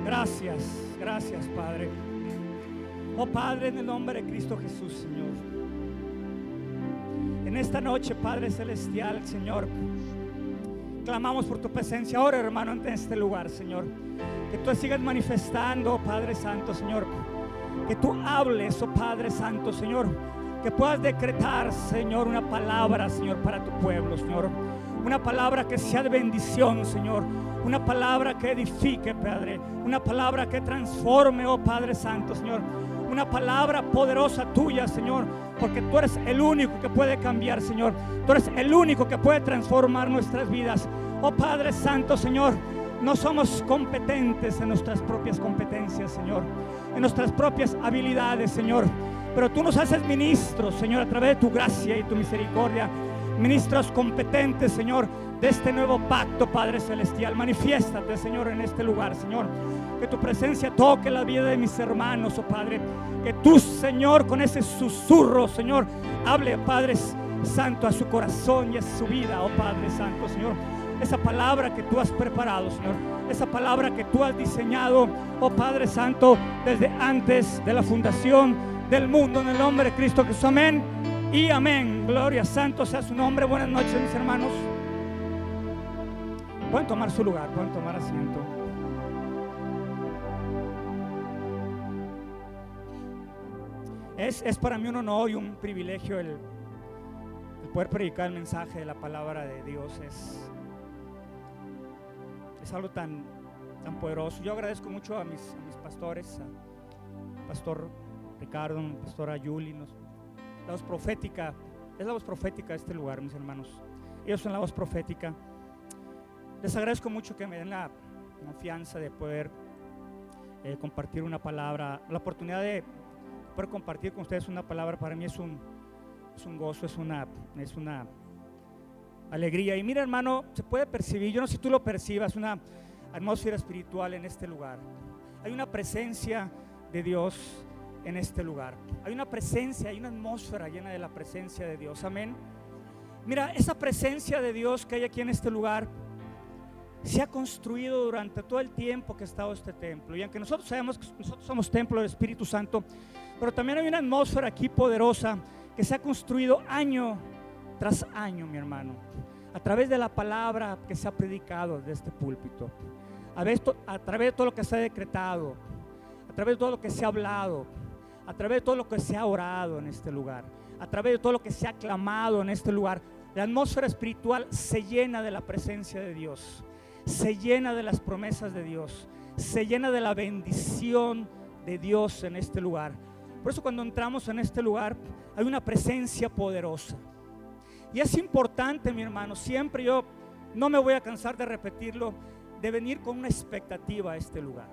Gracias, Padre. Oh Padre, en el nombre de Cristo Jesús, Señor, en esta noche, Padre Celestial, Señor, clamamos por tu presencia ahora, hermano, en este lugar, Señor. Que tú sigas manifestando, Padre Santo, Señor. Que tú hables, oh Padre Santo, Señor. Que puedas decretar, Señor, una palabra, Señor, para tu pueblo, Señor. Una palabra que sea de bendición, Señor. Una palabra que edifique, Padre. Una palabra que transforme, oh Padre Santo, Señor. Una palabra poderosa tuya, Señor, porque tú eres el único que puede cambiar, Señor. Tú eres el único que puede transformar nuestras vidas. Oh Padre Santo, Señor, no somos competentes en nuestras propias competencias, Señor, en nuestras propias habilidades, Señor, pero tú nos haces ministros, Señor, a través de tu gracia y tu misericordia. Ministros competentes, Señor, de este nuevo pacto, Padre Celestial. Manifiéstate, Señor, en este lugar, Señor. Que tu presencia toque la vida de mis hermanos, oh Padre. Que tú, Señor, con ese susurro, Señor, hable, Padre Santo, a su corazón y a su vida, oh Padre Santo, Señor. Esa palabra que tú has preparado, Señor. Esa palabra que tú has diseñado, oh Padre Santo, desde antes de la fundación del mundo, en el nombre de Cristo Jesús. Amén y amén. Gloria, santo sea su nombre. Buenas noches, mis hermanos. Pueden tomar su lugar, pueden tomar asiento. Es para mí un honor y un privilegio el poder predicar el mensaje de la palabra de Dios. Es algo tan poderoso. Yo agradezco mucho a mis pastores, al pastor Ricardo, a la pastora Yuli. La voz profética, es la voz profética de este lugar, mis hermanos. Ellos son la voz profética. Les agradezco mucho que me den la confianza de poder compartir una palabra. La oportunidad de poder compartir con ustedes una palabra para mí es un gozo, es una alegría. Y mira, hermano, se puede percibir, yo no sé si tú lo percibas, una atmósfera espiritual en este lugar. Hay una presencia de Dios en este lugar. Hay una presencia, hay una atmósfera llena de la presencia de Dios. Amén. Mira, esa presencia de Dios que hay aquí en este lugar se ha construido durante todo el tiempo que ha estado este templo. Y aunque nosotros sabemos que nosotros somos templo del Espíritu Santo, pero también hay una atmósfera aquí poderosa que se ha construido año tras año, mi hermano, a través de la palabra que se ha predicado de este púlpito, a través de todo lo que se ha decretado, a través de todo lo que se ha hablado, a través de todo lo que se ha orado en este lugar, a través de todo lo que se ha clamado en este lugar. La atmósfera espiritual se llena de la presencia de Dios, se llena de las promesas de Dios, se llena de la bendición de Dios en este lugar. Por eso cuando entramos en este lugar hay una presencia poderosa. Y es importante, mi hermano, siempre, yo no me voy a cansar de repetirlo, de venir con una expectativa a este lugar.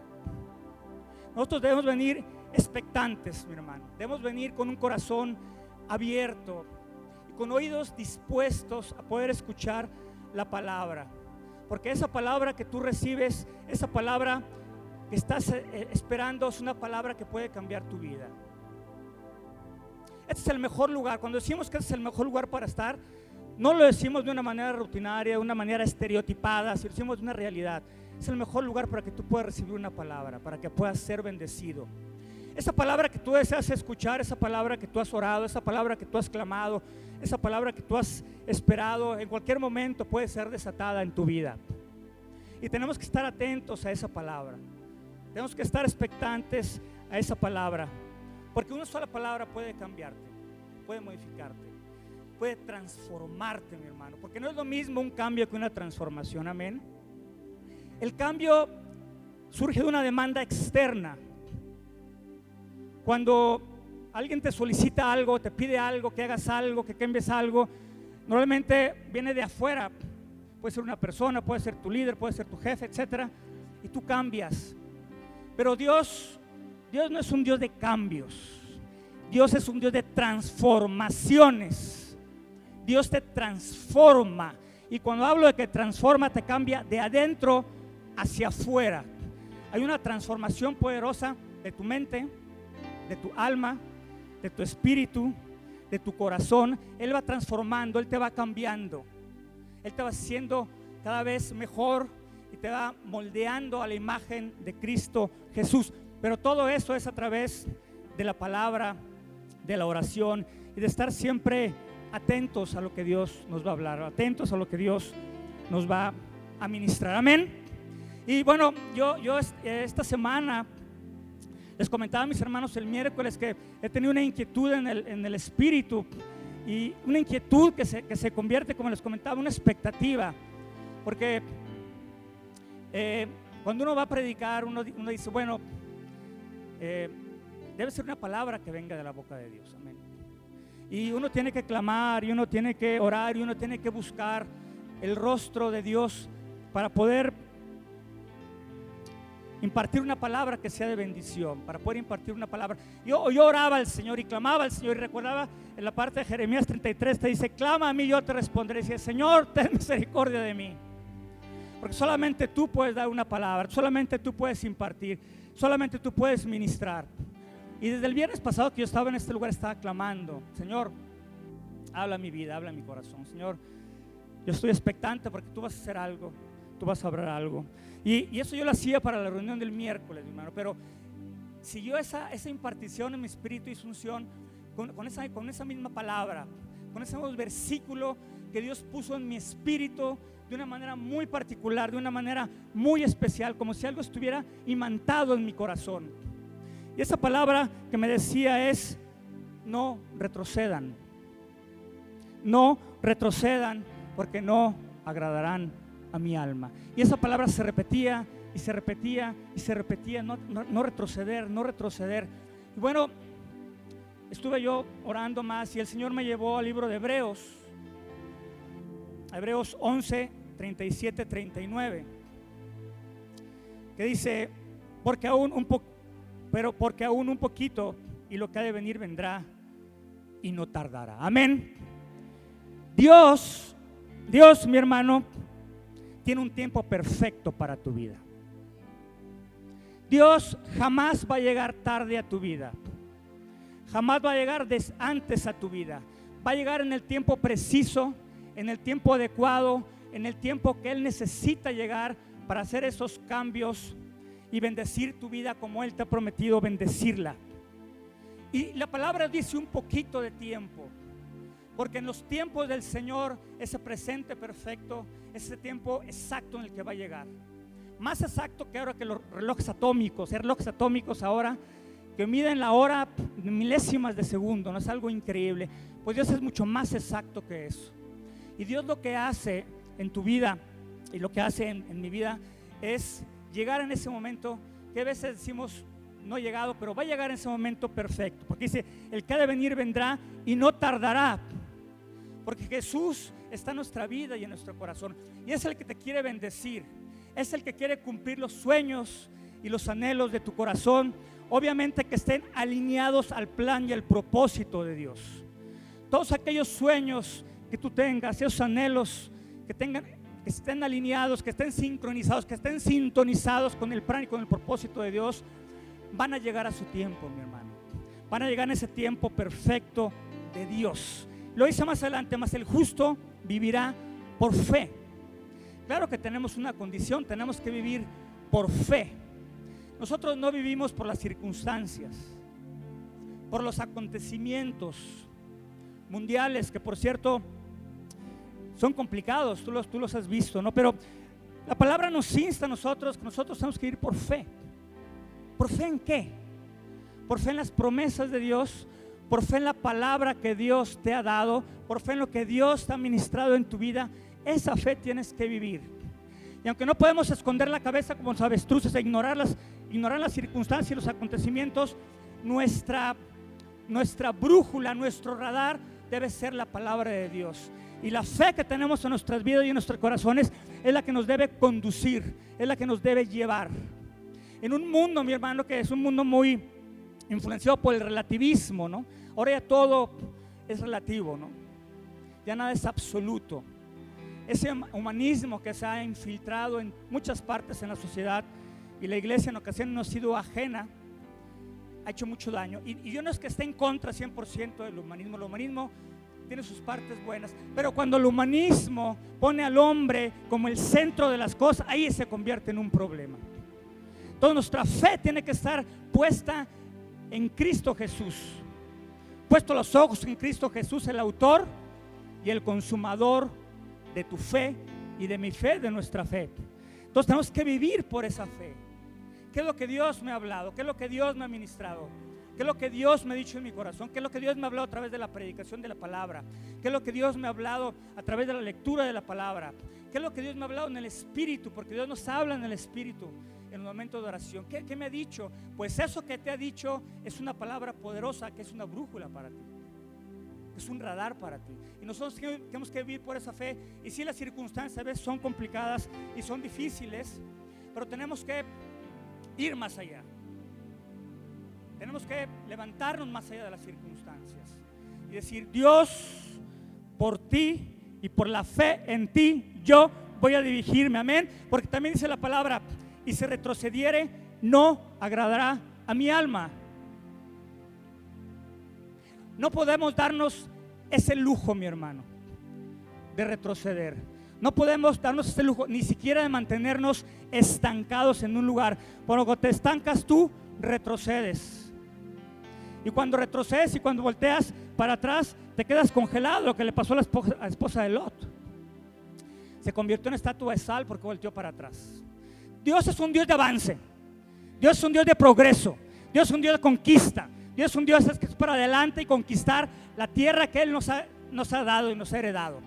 Nosotros debemos venir expectantes, mi hermano. Debemos venir con un corazón abierto y con oídos dispuestos a poder escuchar la palabra. Porque esa palabra que tú recibes, esa palabra que estás esperando, es una palabra que puede cambiar tu vida. Este es el mejor lugar. Cuando decimos que este es el mejor lugar para estar, no lo decimos de una manera rutinaria, de una manera estereotipada, sino decimos de una realidad. Es el mejor lugar para que tú puedas recibir una palabra, para que puedas ser bendecido. Esa palabra que tú deseas escuchar, esa palabra que tú has orado, esa palabra que tú has clamado, esa palabra que tú has esperado, en cualquier momento puede ser desatada en tu vida. Y tenemos que estar atentos a esa palabra. Tenemos que estar expectantes a esa palabra. Porque una sola palabra puede cambiarte, puede modificarte, puede transformarte, mi hermano. Porque no es lo mismo un cambio que una transformación, amén. El cambio surge de una demanda externa. Cuando alguien te solicita algo, te pide algo, que hagas algo, que cambies algo, normalmente viene de afuera. Puede ser una persona, puede ser tu líder, puede ser tu jefe, etcétera, y tú cambias. Pero Dios no es un Dios de cambios. Dios es un Dios de transformaciones. Dios te transforma. Y cuando hablo de que transforma, te cambia de adentro hacia afuera. Hay una transformación poderosa de tu mente, de tu alma, de tu espíritu, de tu corazón. Él va transformando, Él te va cambiando. Él te va haciendo cada vez mejor y te va moldeando a la imagen de Cristo Jesús. Pero todo eso es a través de la palabra, de la oración y de estar siempre atentos a lo que Dios nos va a hablar, atentos a lo que Dios nos va a ministrar. Amén. Y bueno, yo esta semana les comentaba a mis hermanos el miércoles que he tenido una inquietud en el espíritu, y una inquietud que se convierte, como les comentaba, una expectativa, porque cuando uno va a predicar, uno dice, bueno, debe ser una palabra que venga de la boca de Dios. Amén. Y uno tiene que clamar, y uno tiene que orar, y uno tiene que buscar el rostro de Dios para poder impartir una palabra que sea de bendición, para poder impartir una palabra. Yo oraba al Señor y clamaba al Señor, y recordaba en la parte de Jeremías 33, te dice, clama a mí, yo te responderé. Y decía, Señor, ten misericordia de mí, porque solamente tú puedes dar una palabra, solamente tú puedes impartir, solamente tú puedes ministrar. Y desde el viernes pasado que yo estaba en este lugar, estaba clamando, Señor, habla mi vida, habla mi corazón. Señor, yo estoy expectante porque tú vas a hacer algo, tú vas a hablar algo. Y eso yo lo hacía para la reunión del miércoles, mi hermano, pero siguió esa impartición en mi espíritu y unción con esa misma palabra, con ese mismo versículo que Dios puso en mi espíritu de una manera muy particular, de una manera muy especial, como si algo estuviera imantado en mi corazón. Y esa palabra que me decía es: no retrocedan, no retrocedan, porque no agradarán a mi alma. Y esa palabra se repetía y se repetía y se repetía, no retroceder, no retroceder. Y bueno, estuve yo orando más y el Señor me llevó al libro de Hebreos 11, 37, 39, que dice, porque aún un poquito y lo que ha de venir vendrá y no tardará. Amén. Dios, mi hermano, tiene un tiempo perfecto para tu vida. Dios jamás va a llegar tarde a tu vida, jamás va a llegar antes a tu vida. Va a llegar en el tiempo preciso, en el tiempo adecuado, en el tiempo que Él necesita llegar para hacer esos cambios y bendecir tu vida como Él te ha prometido bendecirla. Y la palabra dice un poquito de tiempo, porque en los tiempos del Señor, ese presente perfecto, ese tiempo exacto en el que va a llegar, más exacto que ahora que los relojes atómicos ahora que miden la hora milésimas de segundo, no es algo increíble. Pues Dios es mucho más exacto que eso. Y Dios lo que hace en tu vida y lo que hace en mi vida es llegar en ese momento que a veces decimos no ha llegado, pero va a llegar en ese momento perfecto, porque dice, el que ha de venir vendrá y no tardará, porque Jesús está en nuestra vida y en nuestro corazón, y es el que te quiere bendecir, es el que quiere cumplir los sueños y los anhelos de tu corazón, obviamente que estén alineados al plan y al propósito de Dios. Todos aquellos sueños que tú tengas, esos anhelos que estén alineados, que estén sincronizados, que estén sintonizados con el plan y con el propósito de Dios, van a llegar a su tiempo, mi hermano. Van a llegar en ese tiempo perfecto de Dios. Lo dice más adelante, más el justo vivirá por fe. Claro que tenemos una condición, tenemos que vivir por fe. Nosotros no vivimos por las circunstancias, por los acontecimientos mundiales, que por cierto son complicados, tú los has visto, ¿no? Pero la palabra nos insta a nosotros que nosotros tenemos que ir por fe. ¿Por fe en qué? Por fe en las promesas de Dios, por fe en la palabra que Dios te ha dado, por fe en lo que Dios te ha ministrado en tu vida. Esa fe tienes que vivir. Y aunque no podemos esconder la cabeza como los avestruces e ignorar las circunstancias y los acontecimientos, nuestra brújula, nuestro radar debe ser la palabra de Dios. Y la fe que tenemos en nuestras vidas y en nuestros corazones es la que nos debe conducir, es la que nos debe llevar. En un mundo, mi hermano, que es un mundo muy influenciado por el relativismo, ¿no? Ahora ya todo es relativo, ¿no? Ya nada es absoluto. Ese humanismo que se ha infiltrado en muchas partes en la sociedad, y la iglesia en ocasiones no ha sido ajena, ha hecho mucho daño. Y yo no es que esté en contra 100% del humanismo. El humanismo tiene sus partes buenas, pero cuando el humanismo pone al hombre como el centro de las cosas, ahí se convierte en un problema. Entonces nuestra fe tiene que estar puesta en Cristo Jesús, puesto los ojos en Cristo Jesús, el autor y el consumador de tu fe y de mi fe, de nuestra fe. Entonces tenemos que vivir por esa fe. ¿Qué es lo que Dios me ha hablado? ¿Qué es lo que Dios me ha ministrado? ¿Qué es lo que Dios me ha dicho en mi corazón? ¿Qué es lo que Dios me ha hablado a través de la predicación de la palabra? ¿Qué es lo que Dios me ha hablado a través de la lectura de la palabra? ¿Qué es lo que Dios me ha hablado en el Espíritu? Porque Dios nos habla en el Espíritu en un momento de oración. ¿Qué me ha dicho? Pues eso que te ha dicho es una palabra poderosa, que es una brújula para ti, es un radar para ti. Y nosotros tenemos que vivir por esa fe. Y si las circunstancias a veces son complicadas y son difíciles, pero tenemos que ir más allá. Tenemos que levantarnos más allá de las circunstancias y decir: Dios, por ti y por la fe en ti, yo voy a dirigirme, amén. Porque también dice la palabra: y si retrocediere, no agradará a mi alma. No podemos darnos ese lujo, mi hermano, de retroceder. No podemos darnos ese lujo, ni siquiera de mantenernos estancados en un lugar. Cuando te estancas tú, retrocedes. Y cuando retrocedes y cuando volteas para atrás, te quedas congelado. Lo que le pasó a la esposa de Lot. Se convirtió en estatua de sal porque volteó para atrás. Dios es un Dios de avance. Dios es un Dios de progreso. Dios es un Dios de conquista. Dios es un Dios que es para adelante y conquistar la tierra que Él nos ha dado y nos ha heredado.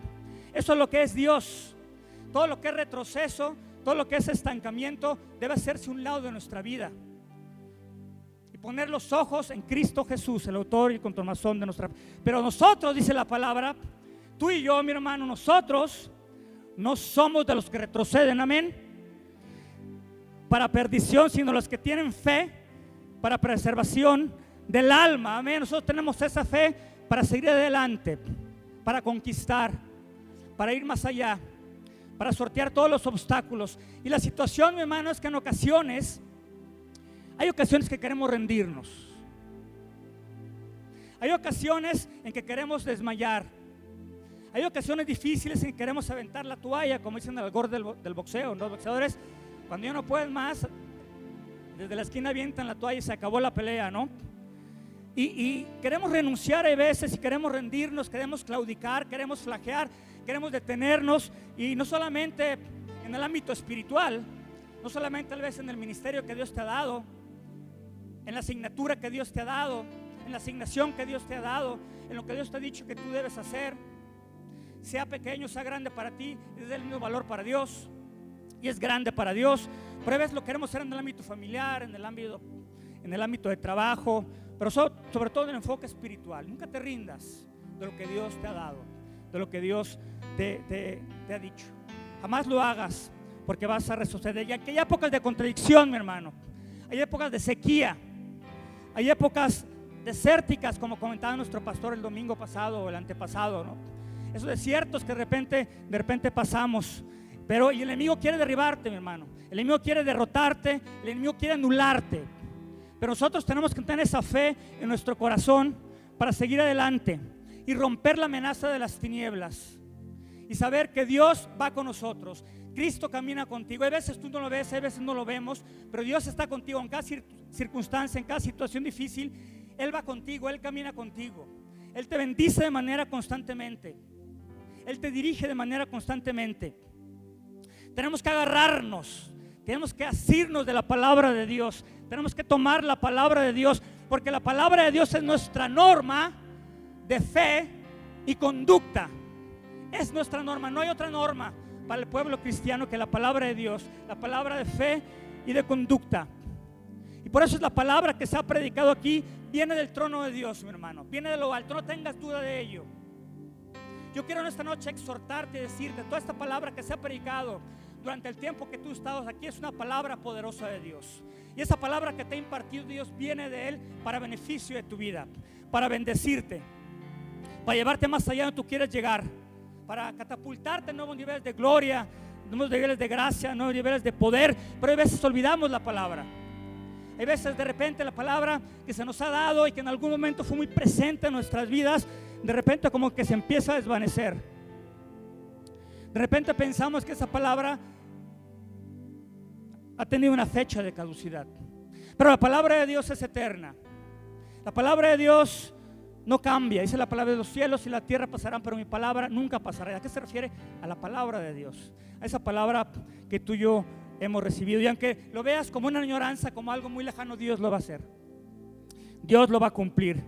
Eso es lo que es Dios. Todo lo que es retroceso, todo lo que es estancamiento, debe hacerse un lado de nuestra vida. Poner los ojos en Cristo Jesús, el autor y el consumador de nuestra. Pero nosotros, dice la palabra, tú y yo, mi hermano, nosotros no somos de los que retroceden, amén, para perdición, sino los que tienen fe para preservación del alma, amén. Nosotros tenemos esa fe para seguir adelante, para conquistar, para ir más allá, para sortear todos los obstáculos. Y la situación, mi hermano, es que en ocasiones hay ocasiones que queremos rendirnos. Hay ocasiones en que queremos desmayar. Hay ocasiones difíciles en que queremos aventar la toalla, como dicen al gol del boxeo, ¿no? Los boxeadores, cuando ya no pueden más, desde la esquina avientan la toalla y se acabó la pelea, ¿no? Y queremos renunciar a veces, y queremos rendirnos, queremos claudicar, queremos flaquear, queremos detenernos. Y no solamente en el ámbito espiritual, no solamente tal vez en el ministerio que Dios te ha dado, en la asignatura que Dios te ha dado, en la asignación que Dios te ha dado, en lo que Dios te ha dicho que tú debes hacer, sea pequeño, sea grande para ti, es del mismo valor para Dios y es grande para Dios. Pero a veces lo queremos hacer en el ámbito familiar, en el ámbito de trabajo, pero sobre todo en el enfoque espiritual. Nunca te rindas de lo que Dios te ha dado, de lo que Dios te ha dicho. Jamás lo hagas, porque vas a retroceder. Y aquí hay épocas de contradicción, mi hermano. Hay épocas de sequía. Hay épocas desérticas, como comentaba nuestro pastor el domingo pasado o el antepasado, ¿no? Esos desiertos que de repente pasamos. Pero el enemigo quiere derribarte, mi hermano. El enemigo quiere derrotarte. El enemigo quiere anularte. Pero nosotros tenemos que tener esa fe en nuestro corazón para seguir adelante y romper la amenaza de las tinieblas y saber que Dios va con nosotros. Cristo camina contigo. Hay veces tú no lo ves, hay veces no lo vemos, pero Dios está contigo en cada circunstancia, en cada situación difícil. Él va contigo, Él camina contigo. Él te bendice de manera constantemente. Él te dirige de manera constantemente. Tenemos que agarrarnos, tenemos que asirnos de la palabra de Dios. Tenemos que tomar la palabra de Dios, porque la palabra de Dios es nuestra norma de fe y conducta. Es nuestra norma, no hay otra norma para el pueblo cristiano que la palabra de Dios, la palabra de fe y de conducta. Y por eso es la palabra que se ha predicado aquí, viene del trono de Dios, mi hermano, viene de lo alto, no tengas duda de ello. Yo quiero en esta noche exhortarte y decirte, toda esta palabra que se ha predicado durante el tiempo que tú estás aquí es una palabra poderosa de Dios. Y esa palabra que te ha impartido Dios viene de Él para beneficio de tu vida, para bendecirte, para llevarte más allá donde tú quieres llegar, para catapultarte en nuevos niveles de gloria, nuevos niveles de gracia, nuevos niveles de poder. Pero hay veces olvidamos la palabra. Hay veces de repente la palabra que se nos ha dado y que en algún momento fue muy presente en nuestras vidas, de repente como que se empieza a desvanecer. De repente pensamos que esa palabra ha tenido una fecha de caducidad. Pero la palabra de Dios es eterna. La palabra de Dios no cambia. Dice la palabra de los cielos y la tierra pasarán, pero mi palabra nunca pasará. ¿A qué se refiere? A la palabra de Dios, a esa palabra que tú y yo hemos recibido. Y aunque lo veas como una añoranza, como algo muy lejano, Dios lo va a hacer. Dios lo va a cumplir,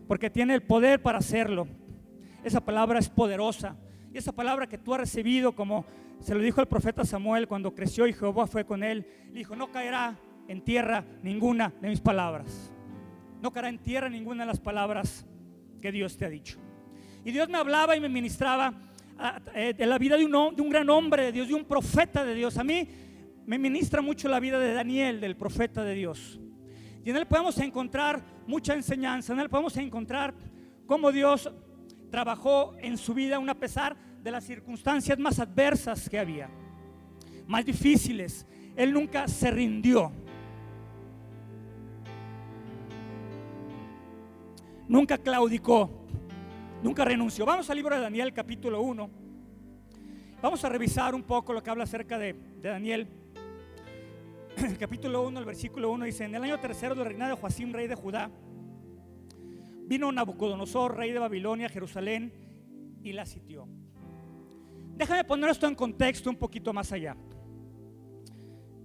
porque tiene el poder para hacerlo. Esa palabra es poderosa. Y esa palabra que tú has recibido, como se lo dijo el profeta Samuel cuando creció y Jehová fue con él, le dijo: no caerá en tierra ninguna de mis palabras. No caerá en tierra ninguna de las palabras que Dios te ha dicho. Y Dios me hablaba y me ministraba de la vida de un gran hombre de Dios, de un profeta de Dios. A mí me ministra mucho la vida de Daniel, del profeta de Dios. Y en él podemos encontrar mucha enseñanza. En él podemos encontrar cómo Dios trabajó en su vida, aun a pesar de las circunstancias más adversas que había, más difíciles. Él nunca se rindió, nunca claudicó, nunca renunció. Vamos al libro de Daniel, capítulo 1. Vamos a revisar un poco lo que habla acerca de Daniel. El capítulo 1, el versículo 1 dice: en el año tercero del reinado de Joacim, rey de Judá, vino Nabucodonosor, rey de Babilonia, a Jerusalén y la sitió. Déjame poner esto en contexto un poquito más allá.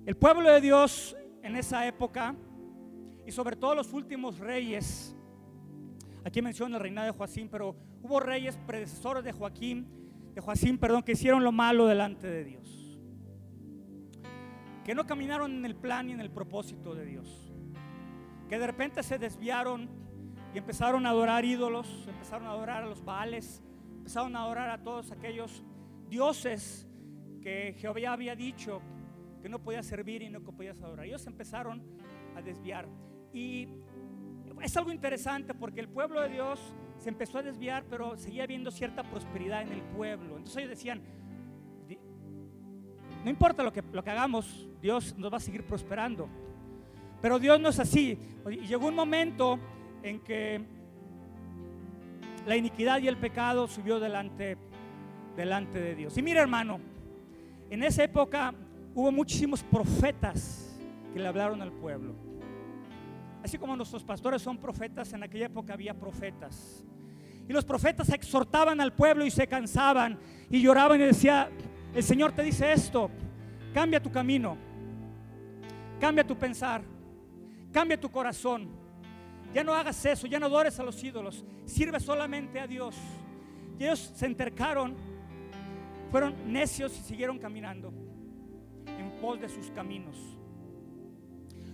El pueblo de Dios en esa época, y sobre todo los últimos reyes, aquí menciona el reinado de Joacim, pero hubo reyes predecesores de Joacim, que hicieron lo malo delante de Dios, que no caminaron en el plan y en el propósito de Dios, que de repente se desviaron y empezaron a adorar ídolos, empezaron a adorar a los Baales, empezaron a adorar a todos aquellos dioses que Jehová había dicho que no podías servir y no podías adorar. Ellos empezaron a desviar. Y es algo interesante porque el pueblo de Dios se empezó a desviar, pero seguía habiendo cierta prosperidad en el pueblo. Entonces ellos decían: no importa lo que hagamos, Dios nos va a seguir prosperando. Pero Dios no es así. Y llegó un momento en que la iniquidad y el pecado subió delante de Dios. Y mira, hermano, en esa época hubo muchísimos profetas que le hablaron al pueblo. Así como nuestros pastores son profetas, en aquella época había profetas. Y los profetas exhortaban al pueblo y se cansaban y lloraban y decían: el Señor te dice esto, cambia tu camino, cambia tu pensar, cambia tu corazón. Ya no hagas eso, ya no adores a los ídolos, sirve solamente a Dios. Y ellos se entercaron, fueron necios y siguieron caminando en pos de sus caminos.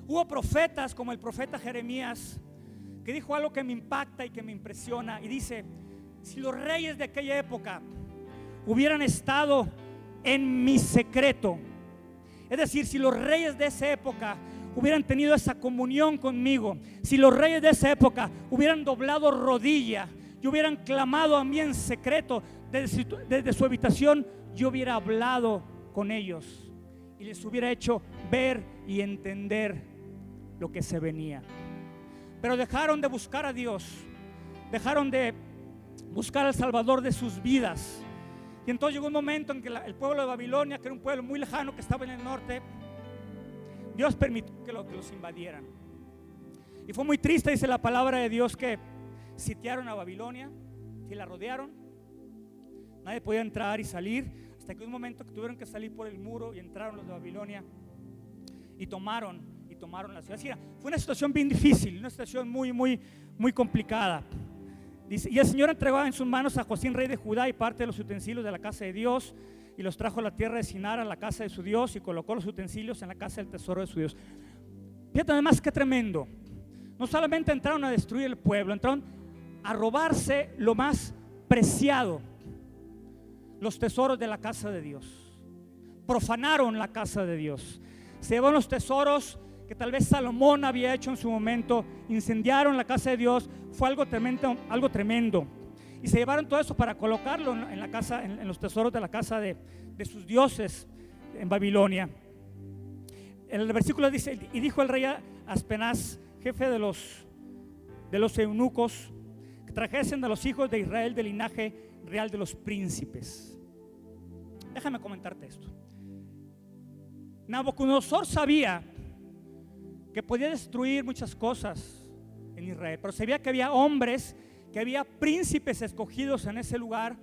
Hubo profetas como el profeta Jeremías, que dijo algo que me impacta y que me impresiona, y dice: si los reyes de aquella época hubieran estado en mi secreto, es decir, si los reyes de esa época hubieran tenido esa comunión conmigo, si los reyes de esa época hubieran doblado rodilla y hubieran clamado a mí en secreto desde su habitación, yo hubiera hablado con ellos y les hubiera hecho ver y entender lo que se venía. Pero dejaron de buscar a Dios, dejaron de buscar al Salvador de sus vidas. Y entonces llegó un momento en que el pueblo de Babilonia, que era un pueblo muy lejano que estaba en el norte, Dios permitió que los invadieran. Y fue muy triste, dice la palabra de Dios, que sitiaron a Babilonia y la rodearon. Nadie podía entrar y salir, hasta que un momento que tuvieron que salir por el muro y entraron los de Babilonia y tomaron la ciudad. Así era, fue una situación bien difícil, una situación muy complicada. Dice: y el Señor entregó en sus manos a Joacim, rey de Judá, y parte de los utensilios de la casa de Dios, y los trajo a la tierra de Sinar, a la casa de su Dios, y colocó los utensilios en la casa del tesoro de su Dios. Fíjate además qué tremendo. No solamente entraron a destruir el pueblo, entraron a robarse lo más preciado, los tesoros de la casa de Dios. Profanaron la casa de Dios, se llevaron los tesoros que tal vez Salomón había hecho en su momento, incendiaron la casa de Dios. Fue algo tremendo. Y se llevaron todo eso para colocarlo en la casa, en los tesoros de la casa de sus dioses en Babilonia. El versículo dice: y dijo el rey Aspenaz, jefe de los eunucos, que que trajesen a los hijos de Israel del linaje real de los príncipes. Déjame comentarte esto. Nabucodonosor sabía que podía destruir muchas cosas en Israel, pero sabía que había hombres, que había príncipes escogidos en ese lugar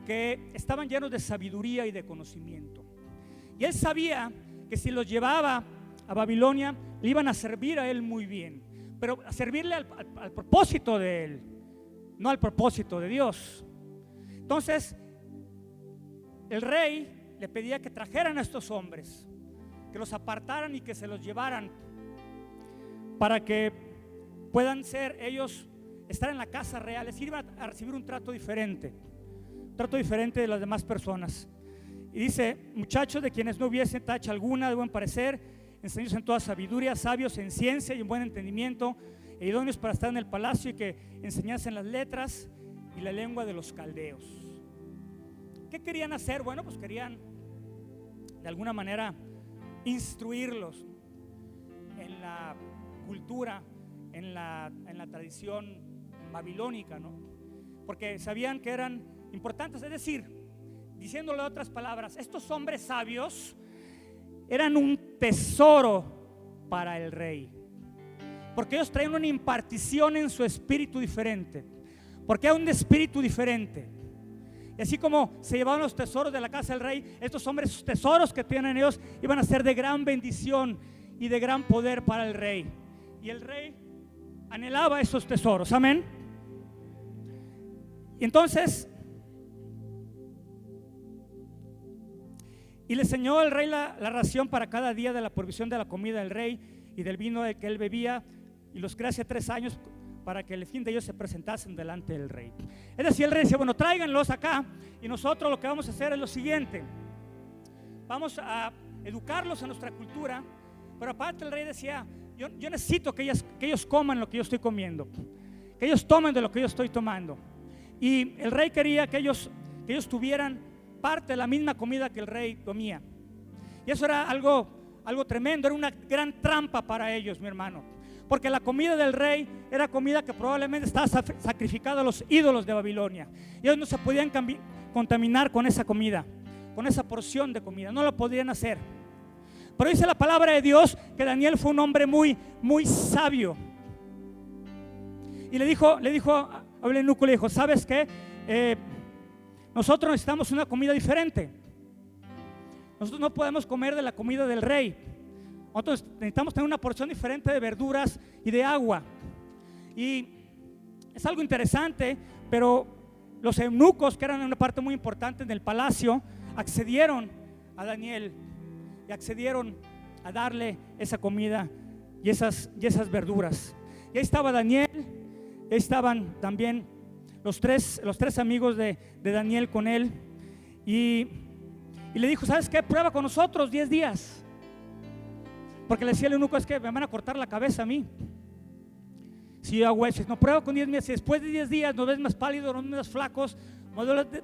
que estaban llenos de sabiduría y de conocimiento. Y él sabía que si los llevaba a Babilonia, le iban a servir a él muy bien, pero a servirle al propósito de él, no al propósito de Dios. Entonces el rey le pedía que trajeran a estos hombres, que los apartaran y que se los llevaran para que puedan ser ellos, estar en la casa real, es decir, iban a recibir un trato diferente de las demás personas. Y dice: muchachos de quienes no hubiesen tacha alguna de buen parecer, enseñados en toda sabiduría, sabios en ciencia y en buen entendimiento, e idóneos para estar en el palacio, y que enseñasen las letras y la lengua de los caldeos. ¿Qué querían hacer? Bueno, pues querían de alguna manera instruirlos en la cultura, en la tradición babilónica, ¿no? Porque sabían que eran importantes. Es decir, diciéndole otras palabras, estos hombres sabios eran un tesoro para el rey, porque ellos traían una impartición en su espíritu diferente, porque era un espíritu diferente. Y así como se llevaban los tesoros de la casa del rey, estos hombres, sus tesoros que tienen ellos, iban a ser de gran bendición y de gran poder para el rey. Y el rey anhelaba esos tesoros, amén. Y entonces, y le enseñó el rey la ración para cada día de la provisión de la comida del rey y del vino que él bebía, y los creó hace 3 años para que el fin de ellos se presentasen delante del rey. Es decir, el rey decía: bueno, tráiganlos acá, y nosotros lo que vamos a hacer es lo siguiente: vamos a educarlos en nuestra cultura. Pero aparte el rey decía: yo necesito que ellos coman lo que yo estoy comiendo, que ellos tomen de lo que yo estoy tomando. Y el rey quería que ellos tuvieran parte de la misma comida que el rey comía. Y eso era algo tremendo, era una gran trampa para ellos, mi hermano, porque la comida del rey era comida que probablemente estaba sacrificada a los ídolos de Babilonia. Y ellos no se podían contaminar con esa comida, con esa porción de comida, no lo podían hacer. Pero dice la palabra de Dios que Daniel fue un hombre muy, muy sabio. Y le dijo a Eunuco, le dijo: ¿sabes qué? Nosotros necesitamos una comida diferente. Nosotros no podemos comer de la comida del rey. Nosotros necesitamos tener una porción diferente de verduras y de agua. Y es algo interesante, pero los eunucos, que eran una parte muy importante del palacio, accedieron a Daniel y accedieron a darle esa comida y esas verduras. Y ahí estaba Daniel, ahí estaban también los tres amigos de Daniel con él. Y le dijo: ¿sabes qué? Prueba con nosotros 10 días. Porque le decía el eunuco: es que me van a cortar la cabeza a mí si yo hago eso. No, prueba con 10 días. Si después de 10 días nos ves más pálidos, nos ves más flacos,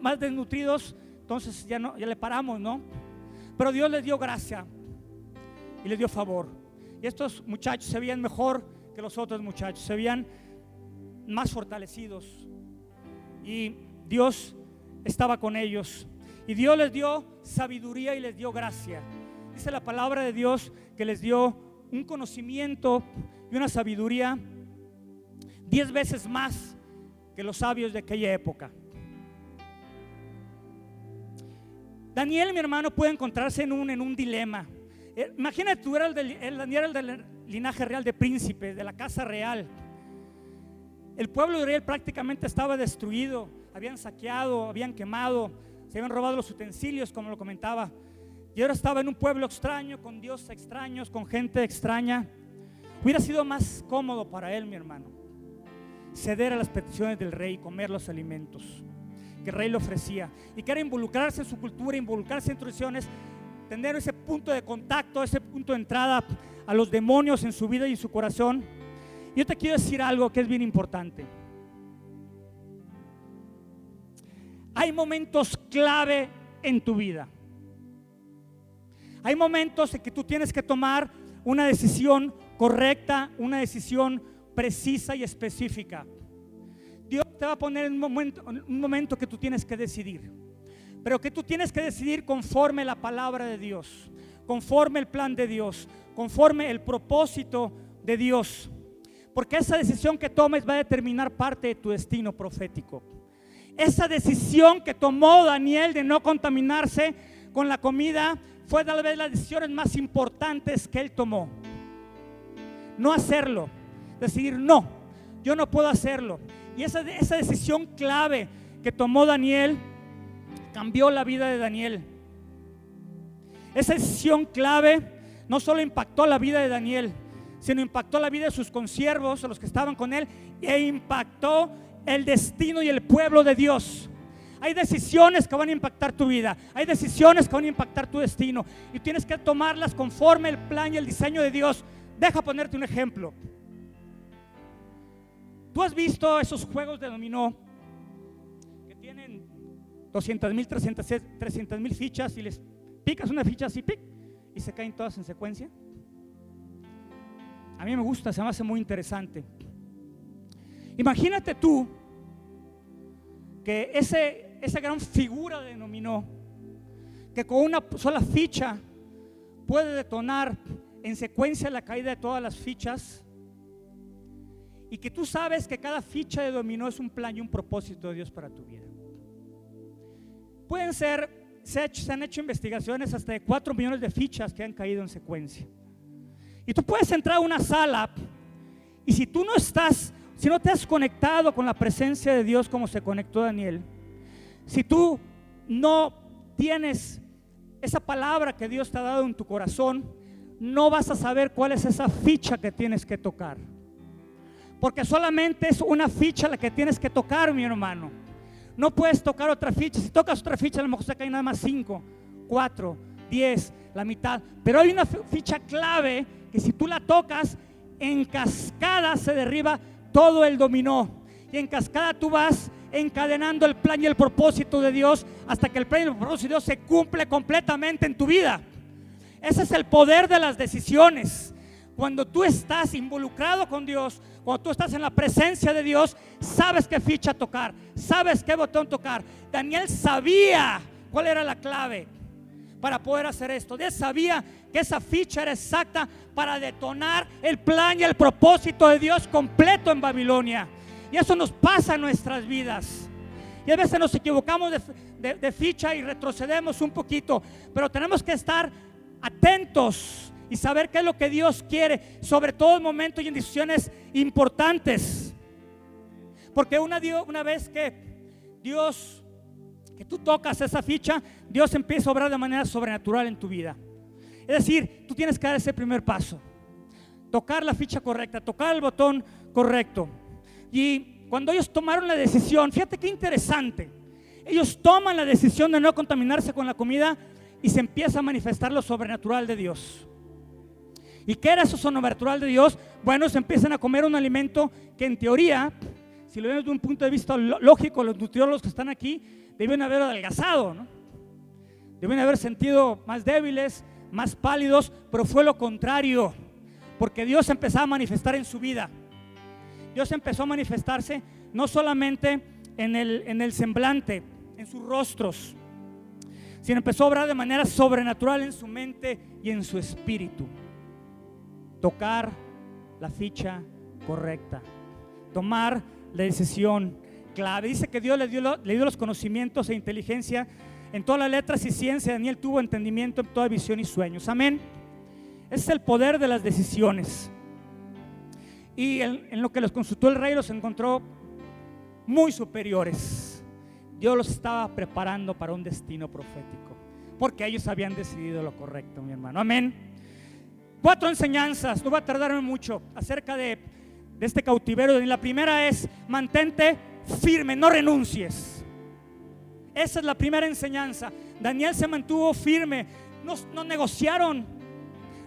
más desnutridos, entonces ya le paramos, ¿no? Pero Dios les dio gracia y les dio favor. Y estos muchachos se veían mejor que los otros muchachos, se veían más fortalecidos. Y Dios estaba con ellos. Y Dios les dio sabiduría y les dio gracia. Dice la palabra de Dios que les dio un conocimiento y una sabiduría 10 veces más que los sabios de aquella época. Daniel, mi hermano, puede encontrarse en un dilema. Imagínate, tú eras Daniel era el del linaje real de príncipes, de la casa real. El pueblo de Israel prácticamente estaba destruido. Habían saqueado, habían quemado, se habían robado los utensilios, como lo comentaba. Y ahora estaba en un pueblo extraño, con dioses extraños, con gente extraña. Hubiera sido más cómodo para él, mi hermano, ceder a las peticiones del rey, comer los alimentos que el rey le ofrecía, y que era involucrarse en su cultura, involucrarse en tradiciones, tener ese punto de contacto, ese punto de entrada a los demonios en su vida y en su corazón. Yo te quiero decir algo que es bien importante. Hay momentos clave en tu vida. Hay momentos en que tú tienes que tomar una decisión correcta, una decisión precisa y específica. Dios te va a poner en un momento que tú tienes que decidir, pero que tú tienes que decidir conforme la palabra de Dios, conforme el plan de Dios, conforme el propósito de Dios, porque esa decisión que tomes va a determinar parte de tu destino profético. Esa decisión que tomó Daniel de no contaminarse con la comida fue tal vez las decisiones más importantes que él tomó. No hacerlo, decidir no, yo no puedo hacerlo. Y esa decisión clave que tomó Daniel cambió la vida de Daniel. Esa decisión clave no solo impactó la vida de Daniel, sino impactó la vida de sus consiervos, a los que estaban con él, e impactó el destino y el pueblo de Dios. Hay decisiones que van a impactar tu vida, hay decisiones que van a impactar tu destino, y tienes que tomarlas conforme el plan y el diseño de Dios. Deja ponerte un ejemplo. Tú has visto esos juegos de dominó que tienen 200,000, 300,000 fichas, y les picas una ficha así, pic, y se caen todas en secuencia. A mí me gusta, se me hace muy interesante. Imagínate tú que esa gran figura de dominó, que con una sola ficha puede detonar en secuencia la caída de todas las fichas, y que tú sabes que cada ficha de dominó es un plan y un propósito de Dios para tu vida. Se han hecho investigaciones hasta de 4 millones de fichas que han caído en secuencia. Y tú puedes entrar a una sala, y si no te has conectado con la presencia de Dios como se conectó Daniel, si tú no tienes esa palabra que Dios te ha dado en tu corazón, no vas a saber cuál es esa ficha que tienes que tocar, porque solamente es una ficha la que tienes que tocar, mi hermano. No puedes tocar otra ficha. Si tocas otra ficha, a lo mejor se caen nada más 5, 4, 10, la mitad. Pero hay una ficha clave que si tú la tocas, en cascada se derriba todo el dominó. Y en cascada tú vas encadenando el plan y el propósito de Dios hasta que el plan y el propósito de Dios se cumple completamente en tu vida. Ese es el poder de las decisiones. Cuando tú estás involucrado con Dios, cuando tú estás en la presencia de Dios, sabes qué ficha tocar, sabes qué botón tocar. Daniel sabía cuál era la clave para poder hacer esto. Él sabía que esa ficha era exacta para detonar el plan y el propósito de Dios completo en Babilonia. Y eso nos pasa en nuestras vidas. Y a veces nos equivocamos de ficha y retrocedemos un poquito, pero tenemos que estar atentos y saber qué es lo que Dios quiere, sobre todo en momentos y en decisiones importantes. Porque una vez que tú tocas esa ficha, Dios empieza a obrar de manera sobrenatural en tu vida. Es decir, tú tienes que dar ese primer paso, tocar la ficha correcta, tocar el botón correcto. Y cuando ellos tomaron la decisión, fíjate qué interesante, ellos toman la decisión de no contaminarse con la comida y se empieza a manifestar lo sobrenatural de Dios. ¿Y qué era eso sobrenatural de Dios? Bueno, se empiezan a comer un alimento que en teoría, si lo vemos de un punto de vista lógico, los nutriólogos que están aquí deben haber adelgazado, ¿no? Deben haber sentido más débiles, más pálidos, pero fue lo contrario, porque Dios empezó a manifestar en su vida. Dios empezó a manifestarse no solamente en el semblante, en sus rostros, sino empezó a obrar de manera sobrenatural en su mente y en su espíritu. Tocar la ficha correcta, tomar la decisión clave. Dice que Dios le dio los conocimientos e inteligencia en todas las letras y ciencia. Daniel tuvo entendimiento en toda visión y sueños. Amén. Ese es el poder de las decisiones. Y en lo que los consultó el rey, los encontró muy superiores. Dios los estaba preparando para un destino profético, porque ellos habían decidido lo correcto, mi hermano. Amén. 4 enseñanzas, no va a tardarme mucho, acerca de este cautiverio. La primera es: mantente firme, no renuncies. Esa es la primera enseñanza. Daniel se mantuvo firme, no negociaron,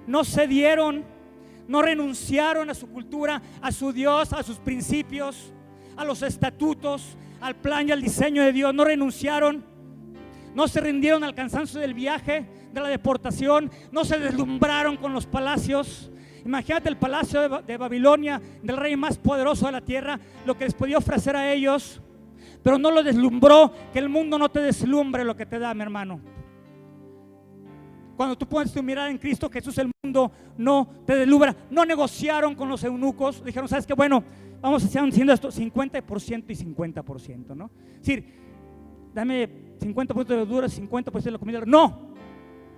no cedieron, no renunciaron a su cultura, a su Dios, a sus principios, a los estatutos, al plan y al diseño de Dios. No renunciaron, no se rindieron al cansancio del viaje, de la deportación, no se deslumbraron con los palacios. Imagínate el palacio de Babilonia, del rey más poderoso de la tierra, lo que les podía ofrecer a ellos, pero no lo deslumbró. Que el mundo no te deslumbre lo que te da, mi hermano. Cuando tú pones tu mirada en Cristo Jesús, el mundo no te deslumbra. No negociaron con los eunucos. Dijeron, ¿sabes qué? Bueno, vamos haciendo esto 50% y 50%, ¿no? Es decir, dame 50% de verduras, 50% de la comida. No,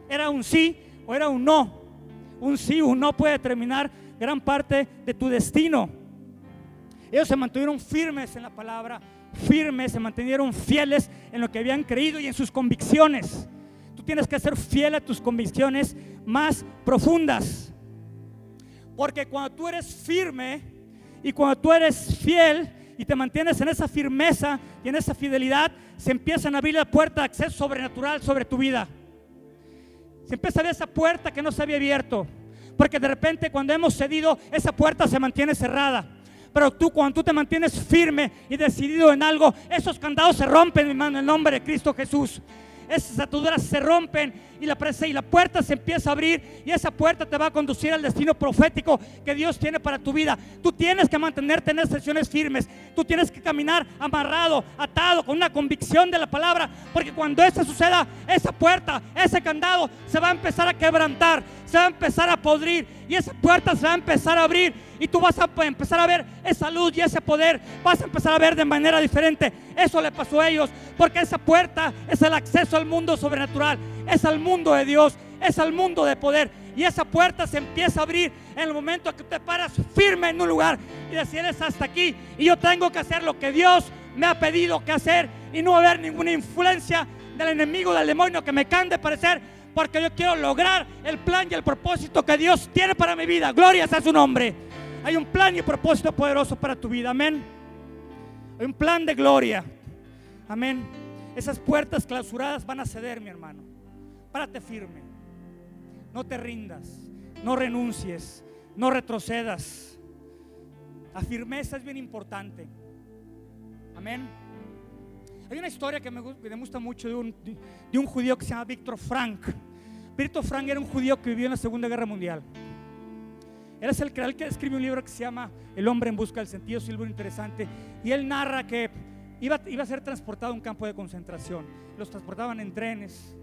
era un sí o era un no. Un sí o un no puede determinar gran parte de tu destino. Ellos se mantuvieron firmes en la palabra, firmes, se mantuvieron fieles en lo que habían creído y en sus convicciones. Tú tienes que ser fiel a tus convicciones más profundas, porque cuando tú eres firme y cuando tú eres fiel y te mantienes en esa firmeza y en esa fidelidad, se empiezan a abrir la puerta de acceso sobrenatural sobre tu vida. Se empieza a ver esa puerta que no se había abierto, porque de repente cuando hemos cedido, esa puerta se mantiene cerrada. Pero tú, cuando tú te mantienes firme y decidido en algo, esos candados se rompen, mi hermano, en el nombre de Cristo Jesús. Esas ataduras se rompen y la puerta se empieza a abrir, y esa puerta te va a conducir al destino profético que Dios tiene para tu vida. Tú tienes que mantenerte en esas decisiones firmes. Tú tienes que caminar amarrado, atado, con una convicción de la palabra, porque cuando eso suceda, esa puerta, ese candado se va a empezar a quebrantar, se va a empezar a podrir, y esa puerta se va a empezar a abrir, y tú vas a empezar a ver esa luz y ese poder. Vas a empezar a ver de manera diferente. Eso le pasó a ellos, porque esa puerta es el acceso al mundo sobrenatural, es al mundo de Dios, es al mundo de poder. Y esa puerta se empieza a abrir en el momento en que te paras firme en un lugar y decides, hasta aquí, y yo tengo que hacer lo que Dios me ha pedido que hacer, y no va a haber ninguna influencia del enemigo, del demonio, que me cambie de parecer, porque yo quiero lograr el plan y el propósito que Dios tiene para mi vida. Gloria sea su nombre. Hay un plan y un propósito poderoso para tu vida, amén. Hay un plan de gloria, amén. Esas puertas clausuradas van a ceder, mi hermano. Párate firme, no te rindas, no renuncies, no retrocedas. La firmeza es bien importante, amén. Hay una historia que me gusta mucho de un judío que se llama Víctor Frank. Víctor Frank era un judío que vivió en la Segunda Guerra Mundial. Él es el que escribe un libro que se llama El hombre en busca del sentido. Es un libro interesante, y él narra que iba a ser transportado a un campo de concentración. Los transportaban en trenes,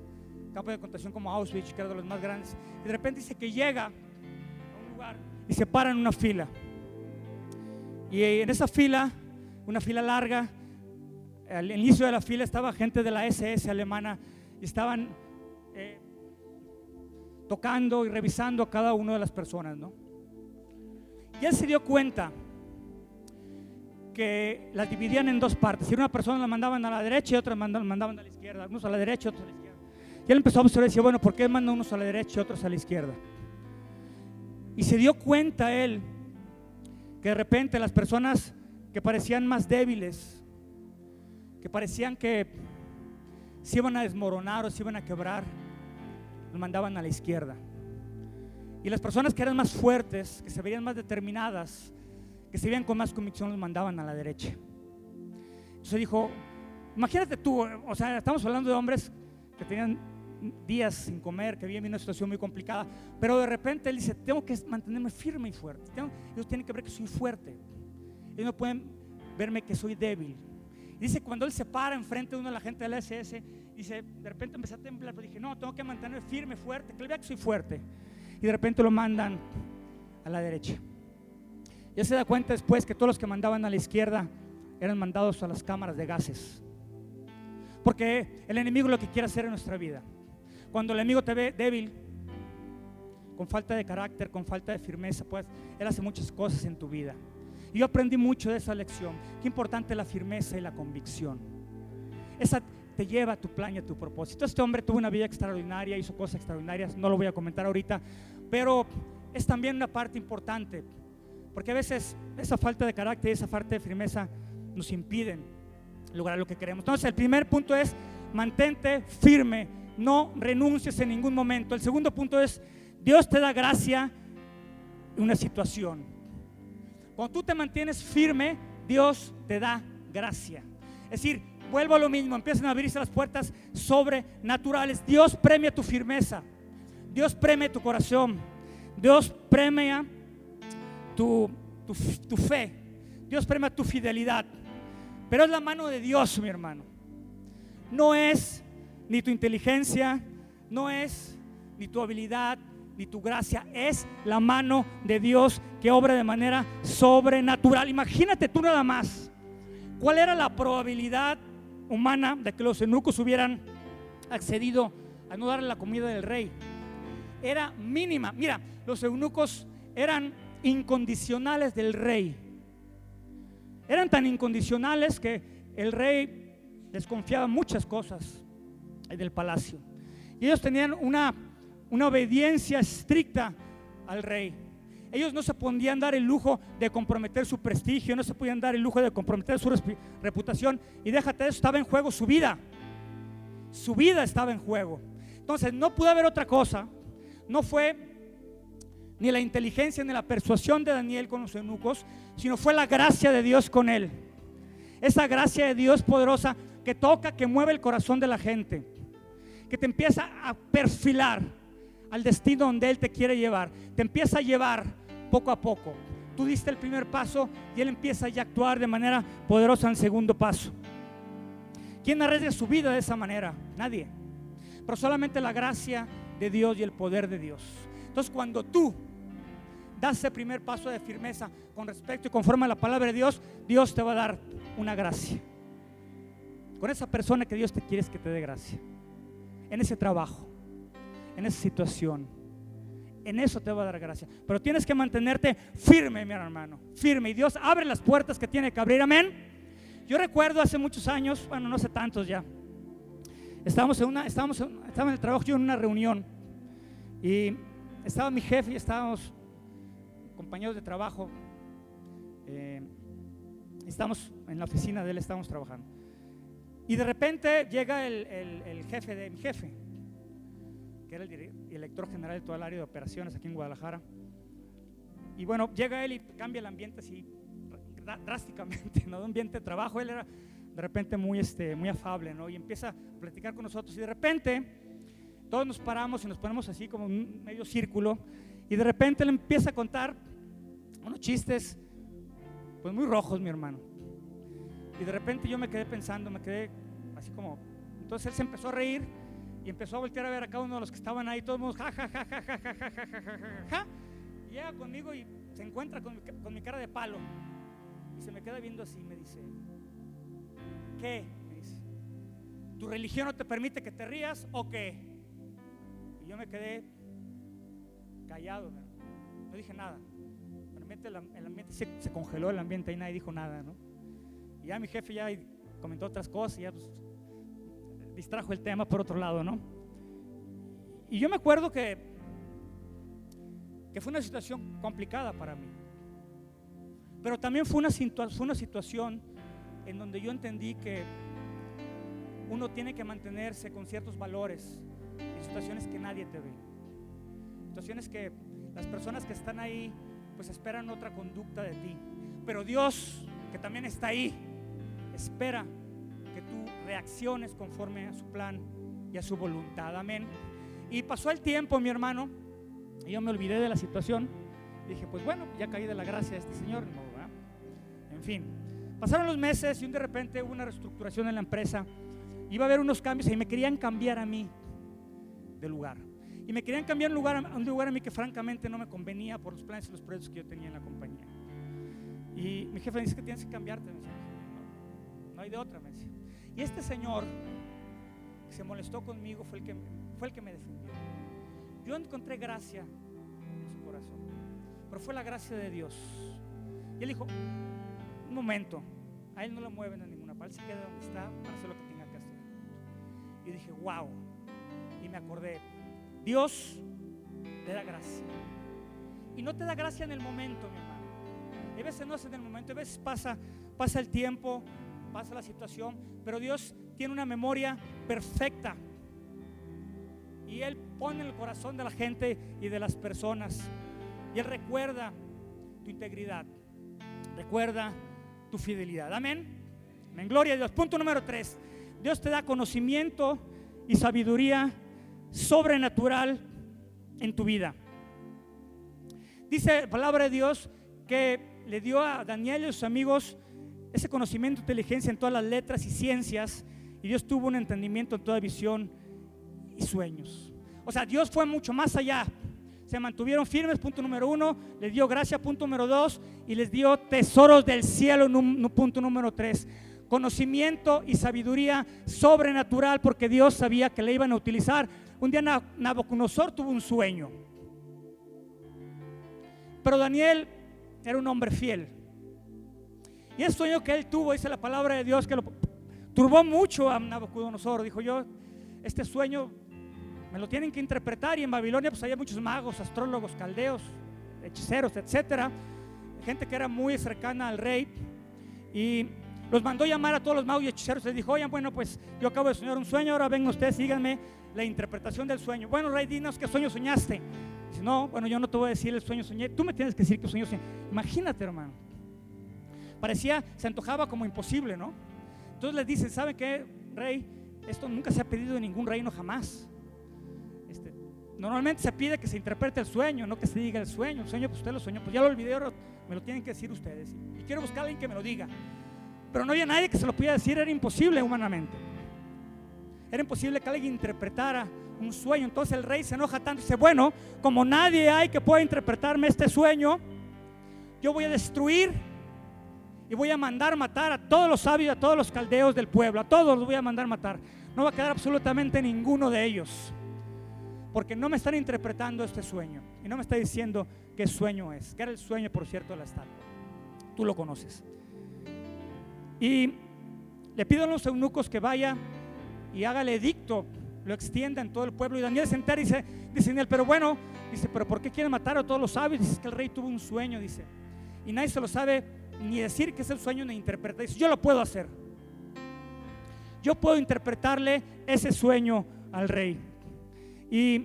campo de concentración como Auschwitz, que era de los más grandes. Y de repente dice que llega a un lugar y se para en una fila, y en esa fila, una fila larga, al inicio de la fila estaba gente de la SS alemana, y estaban tocando y revisando a cada una de las personas, ¿no? Y él se dio cuenta que las dividían en dos partes. Y una persona la mandaban a la derecha y otra la mandaban a la izquierda. Unos a la derecha y otros a la izquierda. Y él empezó a observar y decía, bueno, ¿por qué mandan unos a la derecha y otros a la izquierda? Y se dio cuenta él que de repente las personas que parecían más débiles, que parecían que se iban a desmoronar o se iban a quebrar, los mandaban a la izquierda. Y las personas que eran más fuertes, que se veían más determinadas, que se veían con más convicción, los mandaban a la derecha. Entonces dijo, imagínate tú, o sea, estamos hablando de hombres que tenían días sin comer, que vivían en una situación muy complicada, pero de repente él dice, tengo que mantenerme firme y fuerte. Ellos tienen que ver que soy fuerte, ellos no pueden verme que soy débil. Y dice, cuando él se para enfrente de una de la gente de la SS, dice, de repente empecé a temblar, pero dije, no, tengo que mantenerme firme, fuerte, que él vea que soy fuerte. Y de repente lo mandan a la derecha. Ya se da cuenta después que todos los que mandaban a la izquierda eran mandados a las cámaras de gases, porque el enemigo lo que quiere hacer en nuestra vida, cuando el enemigo te ve débil, con falta de carácter, con falta de firmeza, pues él hace muchas cosas en tu vida. Y yo aprendí mucho de esa lección. Qué importante es la firmeza y la convicción. Esa te lleva a tu plan y a tu propósito. Este hombre tuvo una vida extraordinaria, hizo cosas extraordinarias, no lo voy a comentar ahorita, pero es también una parte importante, porque a veces esa falta de carácter y esa falta de firmeza nos impiden lograr lo que queremos. Entonces el primer punto es, mantente firme, no renuncies en ningún momento. El segundo punto es, Dios te da gracia en una situación. Cuando tú te mantienes firme, Dios te da gracia. Es decir, vuelvo a lo mismo, empiezan a abrirse las puertas sobrenaturales. Dios premia tu firmeza, Dios premia tu corazón, Dios premia tu fe, Dios premia tu fidelidad, pero es la mano de Dios, mi hermano. No es ni tu inteligencia, no es ni tu habilidad, ni tu gracia, es la mano de Dios que obra de manera sobrenatural. Imagínate tú nada más, ¿cuál era la probabilidad humana de que los eunucos hubieran accedido a no darle la comida del rey? Era mínima. Mira, los eunucos eran incondicionales del rey. Eran tan incondicionales que el rey les confiaba muchas cosas del palacio. Y ellos tenían una obediencia estricta al rey. Ellos no se podían dar el lujo de comprometer su prestigio, no se podían dar el lujo de comprometer su reputación. Y déjate, eso estaba en juego, su vida. Su vida estaba en juego. Entonces no pudo haber otra cosa. No fue ni la inteligencia ni la persuasión de Daniel con los eunucos, sino fue la gracia de Dios con él. Esa gracia de Dios poderosa que toca, que mueve el corazón de la gente, que te empieza a perfilar al destino donde Él te quiere llevar. Te empieza a llevar poco a poco. Tú diste el primer paso y Él empieza ya a actuar de manera poderosa en el segundo paso. ¿Quién arriesga su vida de esa manera? Nadie. Pero solamente la gracia de Dios y el poder de Dios. Entonces, cuando tú das ese primer paso de firmeza con respecto y conforme a la palabra de Dios, Dios te va a dar una gracia. Con esa persona que Dios te quiere que te dé gracia. En ese trabajo, en esa situación, en eso te va a dar gracia. Pero tienes que mantenerte firme, mi hermano, firme. Y Dios abre las puertas que tiene que abrir, amén. Yo recuerdo hace muchos años, bueno, no sé tantos ya, estaba en el trabajo, yo en una reunión, y estaba mi jefe y estábamos compañeros de trabajo, estamos en la oficina de él, estábamos trabajando. Y de repente llega el jefe de mi jefe, que era el director general de todo el área de operaciones aquí en Guadalajara. Y bueno, llega él y cambia el ambiente así drásticamente, ¿no? De un ambiente de trabajo. Él era de repente muy afable, ¿no? Y empieza a platicar con nosotros. Y de repente todos nos paramos y nos ponemos así como en un medio círculo. Y de repente él empieza a contar unos chistes pues muy rojos, mi hermano. Y de repente yo me quedé pensando, me quedé así como. Entonces él se empezó a reír y empezó a voltear a ver a cada uno de los que estaban ahí, todos ja, ja, ja, ja, ja, ja, ja, ja, ja, ja, ja. Y llega conmigo y se encuentra con mi cara de palo y se me queda viendo así y me dice: ¿qué? Me dice: ¿tu religión no te permite que te rías o qué? Y yo me quedé callado, no dije nada. El ambiente se congeló, el ambiente, y nadie dijo nada, ¿no? Y ya mi jefe ya comentó otras cosas y ya pues distrajo el tema por otro lado, ¿no? Y yo me acuerdo que fue una situación complicada para mí, pero también fue una situación en donde yo entendí que uno tiene que mantenerse con ciertos valores en situaciones que nadie te ve, situaciones que las personas que están ahí pues esperan otra conducta de ti, pero Dios, que también está ahí, espera que tú reacciones conforme a su plan y a su voluntad, amén. Y pasó el tiempo, mi hermano, y yo me olvidé de la situación. Dije, pues bueno, ya caí de la gracia de este Señor, ¿no? ¿Verdad? En fin, pasaron los meses y de repente hubo una reestructuración en la empresa. Iba a haber unos cambios y me querían cambiar a mí de lugar. Y me querían cambiar a un lugar a mí que francamente no me convenía por los planes y los proyectos que yo tenía en la compañía. Y mi jefe me dice que tienes que cambiarte. Me dice, no hay de otra, me decía. Y este señor que se molestó conmigo fue el que me defendió. Yo encontré gracia en su corazón, pero fue la gracia de Dios. Y él dijo: un momento, a él no lo mueven a ninguna parte, él se queda donde está para hacer lo que tenga que hacer. Y yo dije, wow. Y me acordé, Dios te da gracia. Y no te da gracia en el momento, mi hermano. A veces no es en el momento, a veces pasa el tiempo, pasa la situación, pero Dios tiene una memoria perfecta. Y Él pone en el corazón de la gente y de las personas. Y Él recuerda tu integridad, recuerda tu fidelidad. Amén. Amén. Gloria a Dios. Punto número 3. Dios te da conocimiento y sabiduría sobrenatural en tu vida. Dice la palabra de Dios que le dio a Daniel y a sus amigos ese conocimiento, inteligencia en todas las letras y ciencias, y Dios tuvo un entendimiento en toda visión y sueños. O sea, Dios fue mucho más allá. Se mantuvieron firmes, punto número 1, les dio gracia, punto número 2, y les dio tesoros del cielo, punto número 3. Conocimiento y sabiduría sobrenatural, porque Dios sabía que le iban a utilizar. Un día Nabucodonosor tuvo un sueño, pero Daniel era un hombre fiel, y el sueño que él tuvo, dice la palabra de Dios, que lo turbó mucho a Nabucodonosor. Dijo: yo, este sueño me lo tienen que interpretar. Y en Babilonia pues había muchos magos, astrólogos, caldeos, hechiceros, etcétera, gente que era muy cercana al rey, y los mandó llamar a todos los magos y hechiceros. Les dijo: oigan, bueno, pues yo acabo de soñar un sueño, ahora vengan ustedes, síganme la interpretación del sueño. Bueno, rey, dinos qué sueño soñaste. Dice: no, bueno, yo no te voy a decir el sueño soñé, tú me tienes que decir qué sueño soñé. Imagínate, hermano, parecía, se antojaba como imposible, ¿no? Entonces les dice: ¿saben qué, rey? Esto nunca se ha pedido en ningún reino jamás. Normalmente se pide que se interprete el sueño, no que se diga el sueño. El sueño, pues usted lo soñó, pues ya lo olvidé, ahora me lo tienen que decir ustedes. Y quiero buscar a alguien que me lo diga. Pero no había nadie que se lo pudiera decir, era imposible humanamente. Era imposible que alguien interpretara un sueño. Entonces el rey se enoja tanto y dice: bueno, como nadie hay que pueda interpretarme este sueño, yo voy a destruir y voy a mandar matar a todos los sabios, a todos los caldeos del pueblo. A todos los voy a mandar matar. No va a quedar absolutamente ninguno de ellos, porque no me están interpretando este sueño y no me está diciendo qué sueño es. Que era el sueño, por cierto, de la estatua. Tú lo conoces. Y le pido a los eunucos que vaya y haga el edicto, lo extienda en todo el pueblo. Y Daniel se entera y dice Daniel: pero bueno, dice, pero ¿por qué quieren matar a todos los sabios? Dice: que el rey tuvo un sueño, dice, y nadie se lo sabe ni decir que es el sueño ni interpretar. Dice: yo lo puedo hacer. Yo puedo interpretarle ese sueño al rey. Y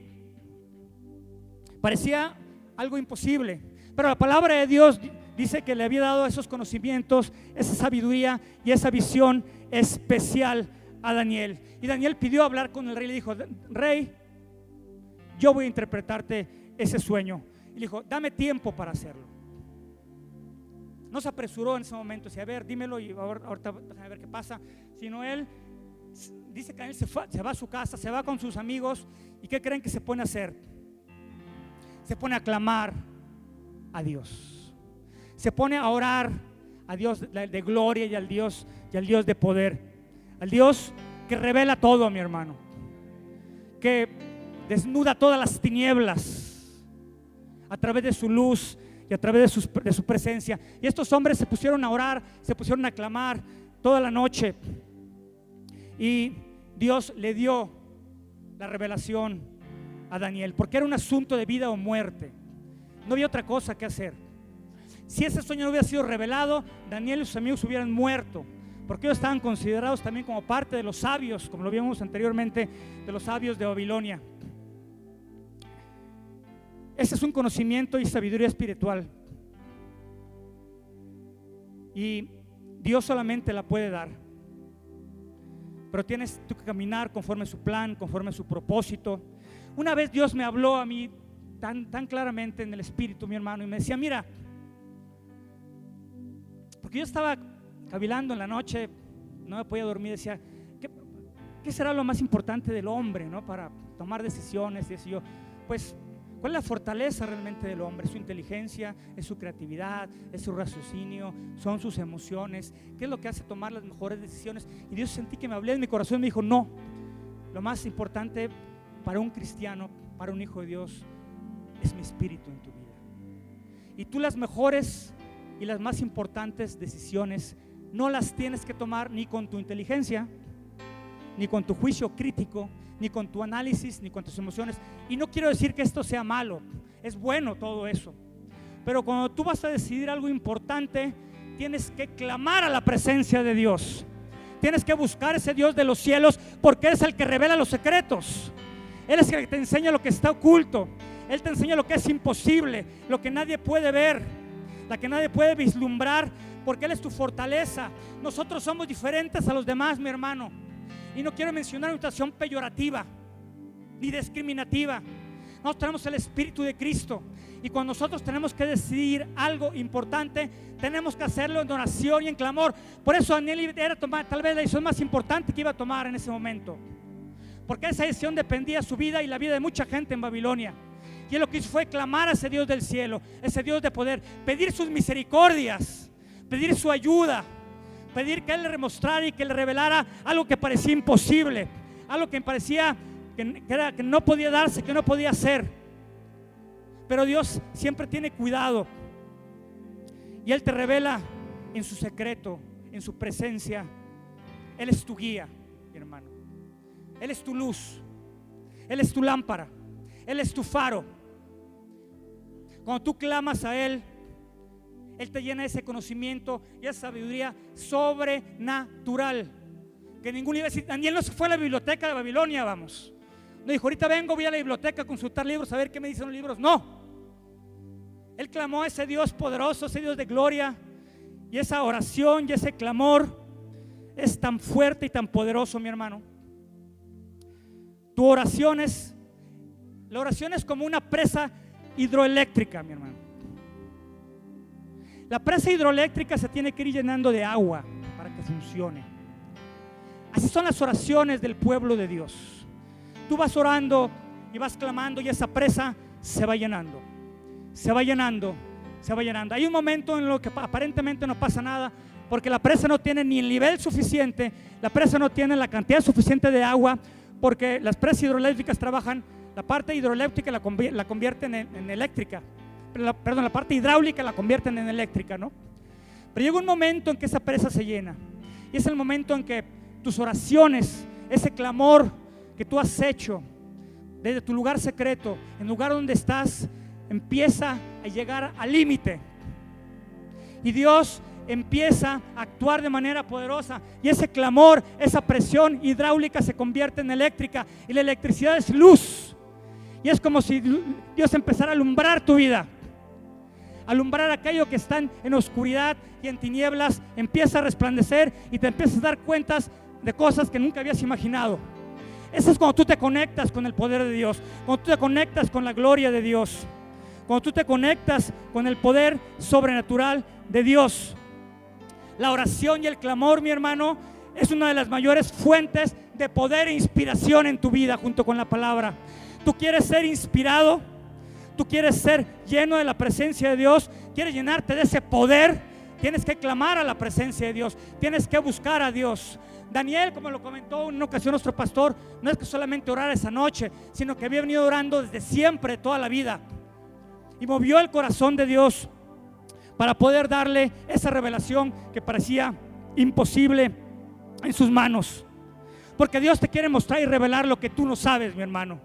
parecía algo imposible, pero la palabra de Dios dice que le había dado esos conocimientos, esa sabiduría y esa visión especial a Daniel. Y Daniel pidió hablar con el rey y le dijo: rey, yo voy a interpretarte ese sueño. Y le dijo: dame tiempo para hacerlo. No se apresuró en ese momento, dice: a ver, dímelo y ahorita déjame ver qué pasa. Sino él dice que él se va a su casa, se va con sus amigos. ¿Y qué creen que se pone a hacer? Se pone a clamar a Dios. Se pone a orar a Dios de gloria y al Dios de poder. Al Dios que revela todo, mi hermano, que desnuda todas las tinieblas a través de su luz y a través de su presencia. Y estos hombres se pusieron a orar, se pusieron a clamar toda la noche, y Dios le dio la revelación a Daniel, porque era un asunto de vida o muerte. No había otra cosa que hacer. Si ese sueño no hubiera sido revelado, Daniel y sus amigos hubieran muerto, porque ellos estaban considerados también como parte de los sabios, como lo vimos anteriormente, de los sabios de Babilonia. Ese es un conocimiento y sabiduría espiritual, y Dios solamente la puede dar. Pero tienes tú que caminar conforme a su plan, conforme a su propósito. Una vez Dios me habló a mí tan claramente en el espíritu, mi hermano, y me decía: mira, porque yo estaba cavilando en la noche, no me podía dormir, decía: ¿qué será lo más importante del hombre, ¿no? Para tomar decisiones? Y yo, pues, ¿cuál es la fortaleza realmente del hombre? ¿Es su inteligencia? ¿Es su creatividad? ¿Es su raciocinio? ¿Son sus emociones? ¿Qué es lo que hace tomar las mejores decisiones? Y Dios, sentí que me hablé en mi corazón y me dijo: no, lo más importante para un cristiano, para un hijo de Dios, es mi espíritu en tu vida. Y tú las mejores y las más importantes decisiones no las tienes que tomar ni con tu inteligencia, ni con tu juicio crítico, ni con tu análisis, ni con tus emociones. Y no quiero decir que esto sea malo, es bueno todo eso, pero cuando tú vas a decidir algo importante, tienes que clamar a la presencia de Dios. Tienes que buscar ese Dios de los cielos, porque Él es el que revela los secretos. Él es el que te enseña lo que está oculto. Él te enseña lo que es imposible, lo que nadie puede ver, la que nadie puede vislumbrar, porque Él es tu fortaleza. Nosotros somos diferentes a los demás, mi hermano, y no quiero mencionar una situación peyorativa ni discriminativa. Nosotros tenemos el Espíritu de Cristo. Y cuando nosotros tenemos que decidir algo importante, tenemos que hacerlo en oración y en clamor. Por eso Daniel era tomar tal vez la decisión más importante que iba a tomar en ese momento, porque esa decisión dependía de su vida y la vida de mucha gente en Babilonia. Y él lo que hizo fue clamar a ese Dios del cielo, ese Dios de poder, pedir sus misericordias, pedir su ayuda, pedir que Él le demostrara y que le revelara algo que parecía imposible, algo que parecía que no podía darse, que no podía hacer. Pero Dios siempre tiene cuidado y Él te revela en su secreto, en su presencia. Él es tu guía, mi hermano. Él es tu luz, Él es tu lámpara, Él es tu faro. Cuando tú clamas a Él, Él te llena de ese conocimiento y esa sabiduría sobrenatural que ninguno iba a decir. Daniel no se fue a la biblioteca de Babilonia, vamos. No dijo, ahorita vengo, voy a la biblioteca a consultar libros, a ver qué me dicen los libros. No. Él clamó a ese Dios poderoso, ese Dios de gloria. Y esa oración y ese clamor es tan fuerte y tan poderoso, mi hermano. La oración es como una presa hidroeléctrica, mi hermano. La presa hidroeléctrica se tiene que ir llenando de agua para que funcione. Así son las oraciones del pueblo de Dios. Tú vas orando y vas clamando y esa presa se va llenando, se va llenando, se va llenando. Hay un momento en lo que aparentemente no pasa nada, porque la presa no tiene ni el nivel suficiente, la presa no tiene la cantidad suficiente de agua, porque las presas hidroeléctricas trabajan, la parte hidroeléctrica la convierten en eléctrica, perdón, la parte hidráulica la convierten en eléctrica, ¿no? Pero llega un momento en que esa presa se llena, y es el momento en que tus oraciones, ese clamor que tú has hecho desde tu lugar secreto, en el lugar donde estás, empieza a llegar al límite, y Dios empieza a actuar de manera poderosa, y ese clamor, esa presión hidráulica se convierte en eléctrica, y la electricidad es luz, y es como si Dios empezara a alumbrar tu vida, alumbrar aquello que está en oscuridad y en tinieblas, empieza a resplandecer y te empiezas a dar cuentas de cosas que nunca habías imaginado. Eso es cuando tú te conectas con el poder de Dios, cuando tú te conectas con la gloria de Dios, cuando tú te conectas con el poder sobrenatural de Dios. La oración y el clamor, mi hermano, es una de las mayores fuentes de poder e inspiración en tu vida, junto con la palabra. Tú quieres ser inspirado, tú quieres ser lleno de la presencia de Dios, quieres llenarte de ese poder, tienes que clamar a la presencia de Dios, tienes que buscar a Dios. Daniel, como lo comentó en una ocasión nuestro pastor, no es que solamente orara esa noche, sino que había venido orando desde siempre, toda la vida, y movió el corazón de Dios para poder darle esa revelación que parecía imposible en sus manos, porque Dios te quiere mostrar y revelar lo que tú no sabes, mi hermano.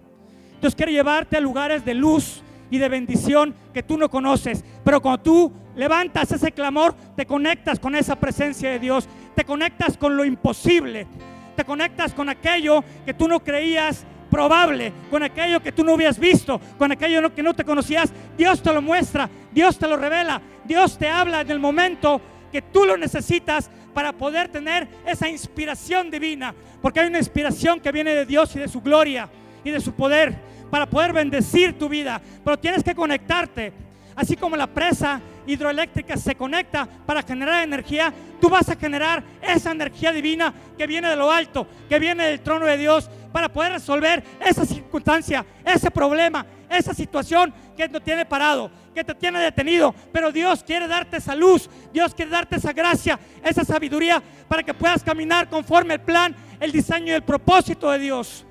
Dios quiere llevarte a lugares de luz y de bendición que tú no conoces, pero cuando tú levantas ese clamor, te conectas con esa presencia de Dios, te conectas con lo imposible, te conectas con aquello que tú no creías probable, con aquello que tú no habías visto, con aquello que no te conocías. Dios te lo muestra, Dios te lo revela, Dios te habla en el momento que tú lo necesitas para poder tener esa inspiración divina, porque hay una inspiración que viene de Dios y de su gloria y de su poder para poder bendecir tu vida. Pero tienes que conectarte, así como la presa hidroeléctrica se conecta para generar energía. Tú vas a generar esa energía divina que viene de lo alto, que viene del trono de Dios, para poder resolver esa circunstancia, ese problema, esa situación que te tiene parado, que te tiene detenido. Pero Dios quiere darte esa luz, Dios quiere darte esa gracia, esa sabiduría, para que puedas caminar conforme el plan, el diseño y el propósito de Dios,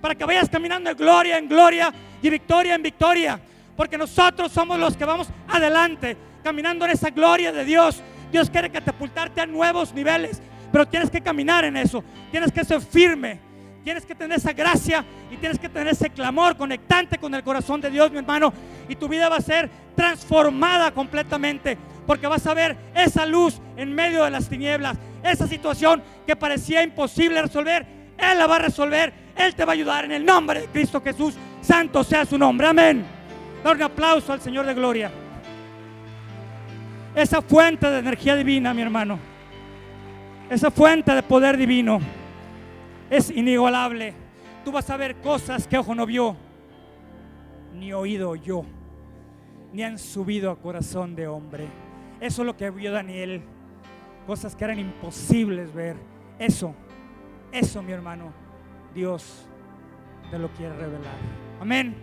para que vayas caminando de gloria en gloria y victoria en victoria, porque nosotros somos los que vamos adelante, caminando en esa gloria de Dios. Dios quiere catapultarte a nuevos niveles, pero tienes que caminar en eso, tienes que ser firme, tienes que tener esa gracia y tienes que tener ese clamor conectante con el corazón de Dios, mi hermano, y tu vida va a ser transformada completamente, porque vas a ver esa luz en medio de las tinieblas, esa situación que parecía imposible resolver. Él la va a resolver, Él te va a ayudar en el nombre de Cristo Jesús. Santo sea su nombre, amén. Dar un aplauso al Señor de gloria. Esa fuente de energía divina, mi hermano, esa fuente de poder divino es inigualable. Tú vas a ver cosas que ojo no vio, ni oído yo, ni han subido a corazón de hombre. Eso es lo que vio Daniel, cosas que eran imposibles ver. Eso, mi hermano, Dios te lo quiere revelar. Amén.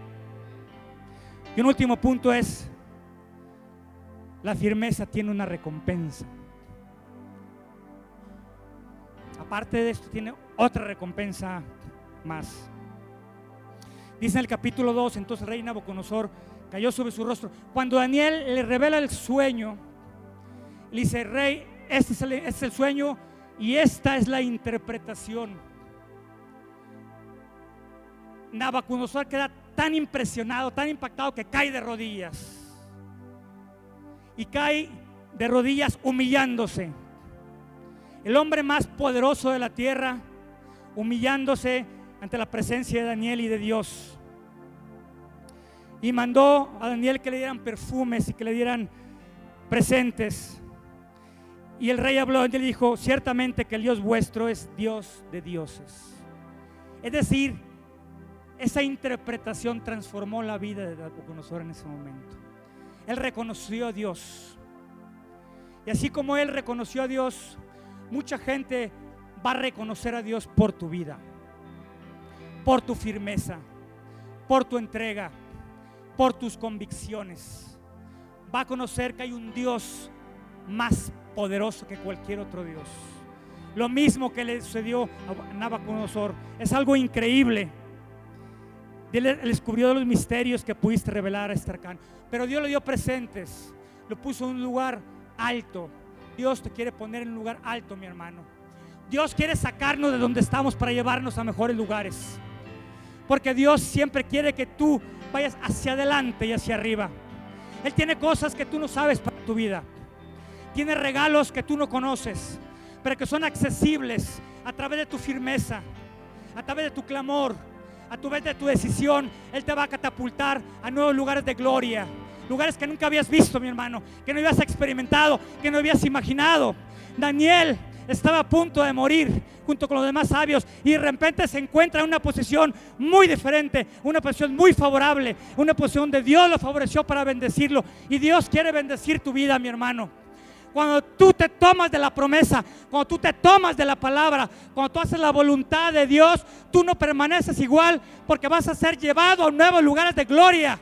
Y un último punto es: la firmeza tiene una recompensa. Aparte de esto, tiene otra recompensa más. Dice en el capítulo 2: entonces el rey Nabucodonosor cayó sobre su rostro. Cuando Daniel le revela el sueño, le dice: rey, este es el sueño y esta es la interpretación. Nabucodonosor queda tan impresionado, tan impactado, que cae de rodillas. Y cae de rodillas humillándose. El hombre más poderoso de la tierra, humillándose ante la presencia de Daniel y de Dios. Y mandó a Daniel que le dieran perfumes y que le dieran presentes. Y el rey habló y le dijo: ciertamente que el Dios vuestro es Dios de dioses. Es decir, esa interpretación transformó la vida de Nabucodonosor en ese momento. Él reconoció a Dios. Y así como él reconoció a Dios, mucha gente va a reconocer a Dios por tu vida, por tu firmeza, por tu entrega, por tus convicciones. Va a conocer que hay un Dios más poderoso que cualquier otro Dios. Lo mismo que le sucedió a Nabucodonosor. Es algo increíble. Él descubrió los misterios que pudiste revelar a este arcano, pero Dios le dio presentes, lo puso en un lugar alto. Dios te quiere poner en un lugar alto, mi hermano. Dios quiere sacarnos de donde estamos para llevarnos a mejores lugares, porque Dios siempre quiere que tú vayas hacia adelante y hacia arriba. Él tiene cosas que tú no sabes para tu vida. Tiene regalos que tú no conoces, pero que son accesibles a través de tu firmeza, a través de tu clamor, a través de tu decisión. Él te va a catapultar a nuevos lugares de gloria, lugares que nunca habías visto, mi hermano, que no habías experimentado, que no habías imaginado. Daniel estaba a punto de morir junto con los demás sabios, y de repente se encuentra en una posición muy diferente, una posición muy favorable, una posición de Dios lo favoreció para bendecirlo. Y Dios quiere bendecir tu vida, mi hermano. Cuando tú te tomas de la promesa, cuando tú te tomas de la palabra, cuando tú haces la voluntad de Dios, tú no permaneces igual, porque vas a ser llevado a nuevos lugares de gloria.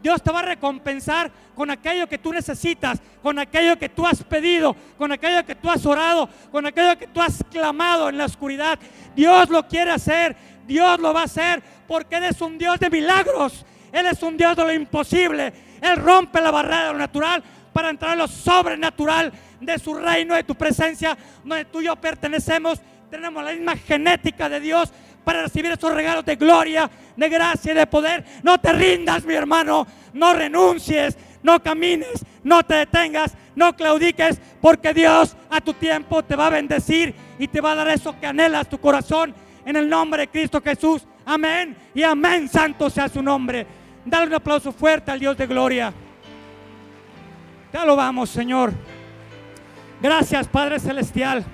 Dios te va a recompensar con aquello que tú necesitas, con aquello que tú has pedido, con aquello que tú has orado, con aquello que tú has clamado en la oscuridad. Dios lo quiere hacer, Dios lo va a hacer, porque Él es un Dios de milagros. Él es un Dios de lo imposible. Él rompe la barrera de lo natural para entrar en lo sobrenatural de su reino, de tu presencia, donde tú y yo pertenecemos. Tenemos la misma genética de Dios para recibir esos regalos de gloria, de gracia y de poder. No te rindas, mi hermano, no renuncies, no camines, no te detengas, no claudiques, porque Dios a tu tiempo te va a bendecir y te va a dar eso que anhelas tu corazón, en el nombre de Cristo Jesús. Amén y amén. Santo sea su nombre. Dale un aplauso fuerte al Dios de gloria. Te alabamos, Señor. Gracias, Padre Celestial.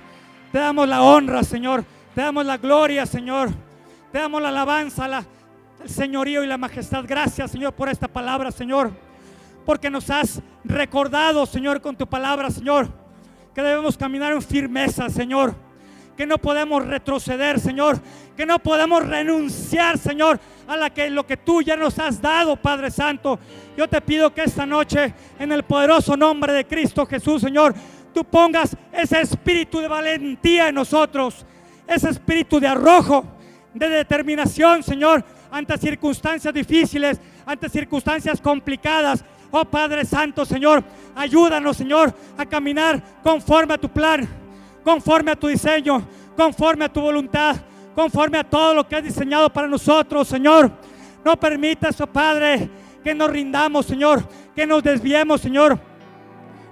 Te damos la honra, Señor. Te damos la gloria, Señor. Te damos la alabanza, el señorío y la majestad. Gracias, Señor, por esta palabra, Señor, porque nos has recordado, Señor, con tu palabra, Señor, que debemos caminar en firmeza, Señor, que no podemos retroceder, Señor, que no podemos renunciar, Señor, a lo que tú ya nos has dado, Padre Santo. Yo te pido que esta noche, en el poderoso nombre de Cristo Jesús, Señor, tú pongas ese espíritu de valentía en nosotros, ese espíritu de arrojo, de determinación, Señor, ante circunstancias difíciles, ante circunstancias complicadas. Oh Padre Santo, Señor, ayúdanos, Señor, a caminar conforme a tu plan, conforme a tu diseño, conforme a tu voluntad, conforme a todo lo que has diseñado para nosotros, Señor. No permitas, oh Padre, que nos rindamos, Señor, que nos desviemos, Señor,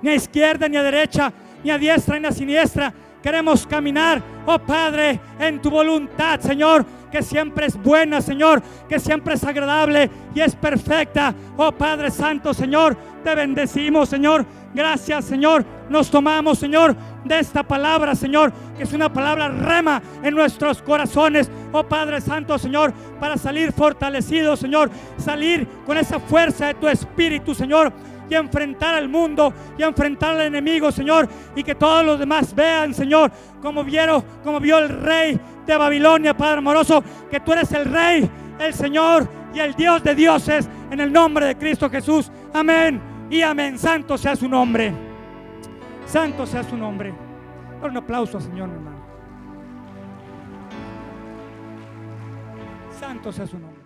ni a izquierda ni a derecha, ni a diestra ni a siniestra. Queremos caminar, oh Padre, en tu voluntad, Señor. que siempre es buena, Señor, que siempre es agradable y es perfecta. Oh Padre Santo, Señor, te bendecimos, Señor. Gracias, Señor. Nos tomamos, Señor, de esta palabra, Señor, que es una palabra rema en nuestros corazones. Oh Padre Santo, Señor, para salir fortalecidos, Señor, salir con esa fuerza de tu Espíritu, Señor, y enfrentar al mundo y enfrentar al enemigo, Señor, y que todos los demás vean, Señor, como vio el rey de Babilonia, Padre amoroso, que tú eres el Rey, el Señor y el Dios de dioses, en el nombre de Cristo Jesús. Amén y amén. Santo sea su nombre. Santo sea su nombre. Dale un aplauso al Señor, mi hermano. Santo sea su nombre.